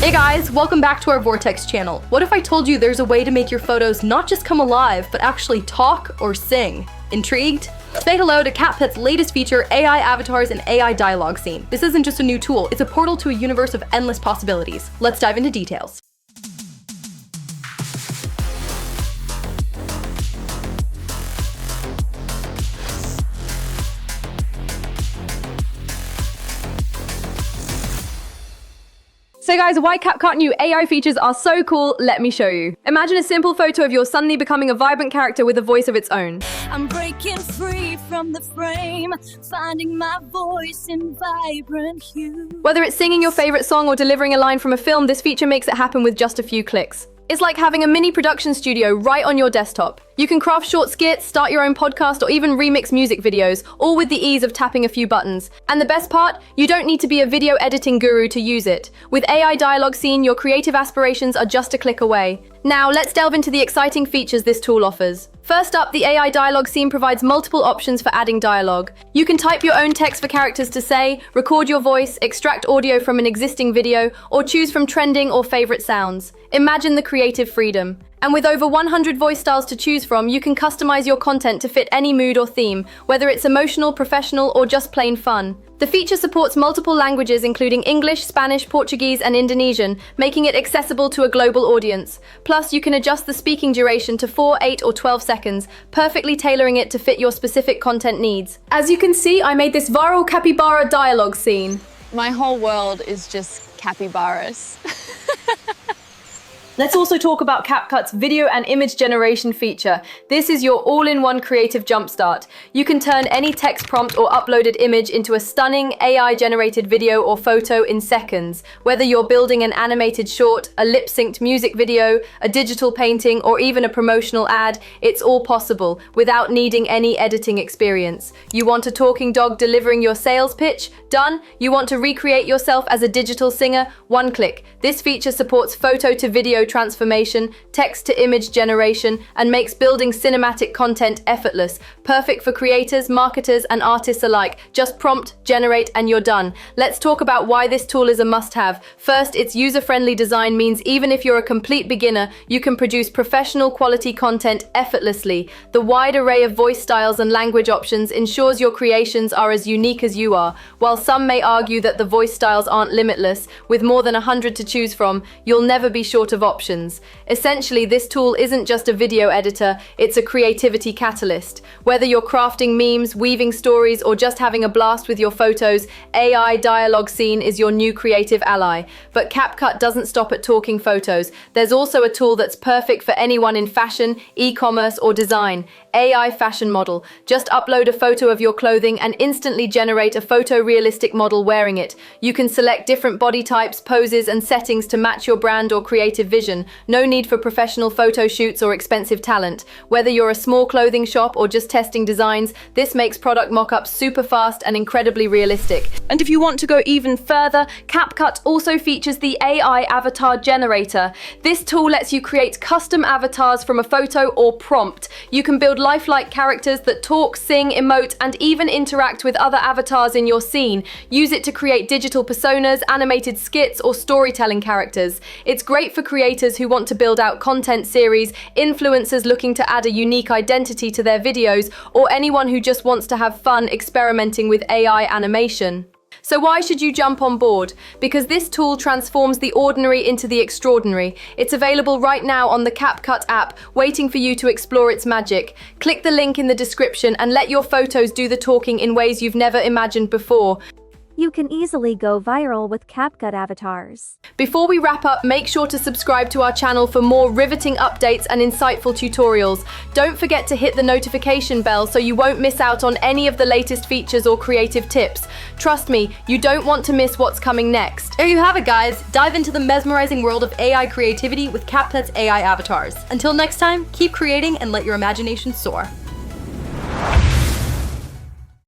Hey guys, welcome back to our Vortex channel. What if I told you there's a way to make your photos not just come alive, but actually talk or sing? Intrigued? Say hello to Capcut's latest feature, AI avatars and AI dialogue scene. This isn't just a new tool, it's a portal to a universe of endless possibilities. Let's dive into details. So guys, why Capcut new AI features are so cool, let me show you. Imagine a simple photo of your suddenly becoming a vibrant character with a voice of its own. I'm breaking free from the frame, finding my voice in vibrant hue. Whether it's singing your favorite song or delivering a line from a film, this feature makes it happen with just a few clicks. It's like having a mini production studio right on your desktop. You can craft short skits, start your own podcast, or even remix music videos, all with the ease of tapping a few buttons. And the best part? You don't need to be a video editing guru to use it. With AI dialogue scene, your creative aspirations are just a click away. Now, let's delve into the exciting features this tool offers. First up, the AI dialogue scene provides multiple options for adding dialogue. You can type your own text for characters to say, record your voice, extract audio from an existing video, or choose from trending or favorite sounds. Imagine the creative freedom. And with over 100 voice styles to choose from, you can customize your content to fit any mood or theme, whether it's emotional, professional, or just plain fun. The feature supports multiple languages including English, Spanish, Portuguese, and Indonesian, making it accessible to a global audience. Plus, you can adjust the speaking duration to 4, 8, or 12 seconds, perfectly tailoring it to fit your specific content needs. As you can see, I made this viral capybara dialogue scene. My whole world is just capybaras. Let's also talk about Capcut's video and image generation feature. This is your all-in-one creative jumpstart. You can turn any text prompt or uploaded image into a stunning AI-generated video or photo in seconds. Whether you're building an animated short, a lip-synced music video, a digital painting, or even a promotional ad, it's all possible without needing any editing experience. You want a talking dog delivering your sales pitch? Done. You want to recreate yourself as a digital singer? One click. This feature supports photo to video transformation, text to image generation, and makes building cinematic content effortless. Perfect for creators, marketers, and artists alike. Just prompt, generate, and you're done. Let's talk about why this tool is a must-have. First, its user-friendly design means even if you're a complete beginner, you can produce professional quality content effortlessly. The wide array of voice styles and language options ensures your creations are as unique as you are. While some may argue that the voice styles aren't limitless, with more than 100 to choose from, you'll never be short of options. Essentially, this tool isn't just a video editor, it's a creativity catalyst. Whether you're crafting memes, weaving stories, or just having a blast with your photos, AI dialogue scene is your new creative ally. But Capcut doesn't stop at talking photos. There's also a tool that's perfect for anyone in fashion, e-commerce, or design. AI fashion model. Just upload a photo of your clothing and instantly generate a photorealistic model wearing it. You can select different body types, poses, and settings to match your brand or creative vision. No need for professional photo shoots or expensive talent. Whether you're a small clothing shop or just testing designs, this makes product mock-ups super fast and incredibly realistic. And if you want to go even further, Capcut also features the AI avatar generator. This tool lets you create custom avatars from a photo or prompt. You can build lifelike characters that talk, sing, emote, and even interact with other avatars in your scene. Use it to create digital personas, animated skits, or storytelling characters. It's great for creators who want to build out content series, influencers looking to add a unique identity to their videos, or anyone who just wants to have fun experimenting with AI animation. So why should you jump on board? Because this tool transforms the ordinary into the extraordinary. It's available right now on the Capcut app, waiting for you to explore its magic. Click the link in the description and let your photos do the talking in ways you've never imagined before. You can easily go viral with Capcut avatars. Before we wrap up, make sure to subscribe to our channel for more riveting updates and insightful tutorials. Don't forget to hit the notification bell so you won't miss out on any of the latest features or creative tips. Trust me, you don't want to miss what's coming next. There you have it, guys. Dive into the mesmerizing world of AI creativity with Capcut's AI avatars. Until next time, keep creating and let your imagination soar.